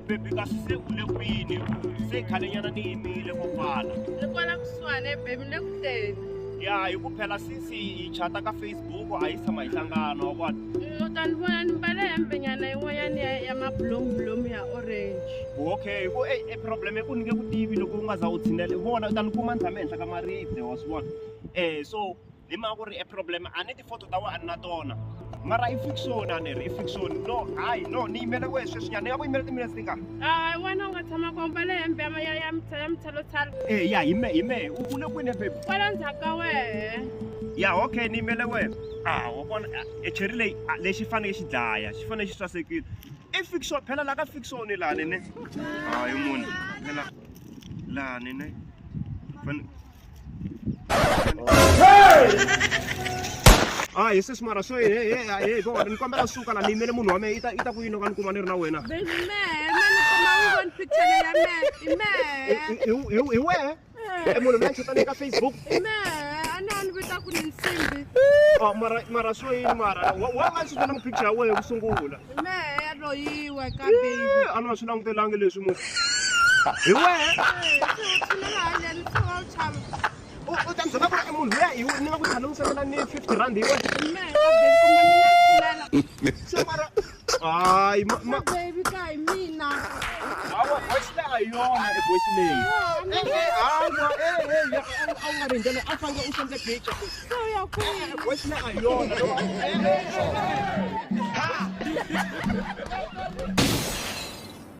baby kasi se ule kwini se khale nyana ni yimile ko pfala Ni kwala kusuhani baby ni le ku teni. ya hi ku phela sisi hi chata ka Facebook a yi tshama hi hlangana wa kona U ta ni vona ni mbale hembenyana yin'wanyana ya mabulomu ya orange. okay ku problem ku nge ku tivi loko u nga za u tshinele vona u ta ni kuma ni tshame henhla ka maribye wa swi vona so hi mhaka ku ri problem a ni ti-photo ta wena a ni na tona mara i fiction a ni ri i fiction no hayi no ni yimele wehe sweswinyana ni nga ku yimele timinetse tingani Wena u nga tshama ku mbale hembe ya mitshalotshalo. ya hi mehe u le kwini baby Kwala ndzhaku ka wehe. ya okay ni yimele wena wa vona echeri leyi lexi fanele xi dlaya xi fanele xi sasekile i fiction phela la ka fiction lani ne hayi munhu phela lani ne hi sesi mara so vona ni kombela suka la ni yimele munhu wa mehe i ta ku yini ka ni kuma ni ri na wena Baby mehe ni kuma u vona picture ya mehe. hi wehe munhu loyi a chatane ka Facebook Mehe a ni vita ku ni nsimbi. mara so yini mara wa nga swi vona mu picture ya wehe ku sungula Mehe ya loyiwe ka baby. a ni nga swi langutelangi leswi munhu hi wehe u ta ni byela ku ri munhu luya ni nga ku tshama n'wi sendela ni 50 rand hi wena se mara hayi baby ka hi mina. voice leyi a hi yona e voice leyi a wu nga ri ndlela a fanele u sendle picture So ya kwini? voice leyi a hi yona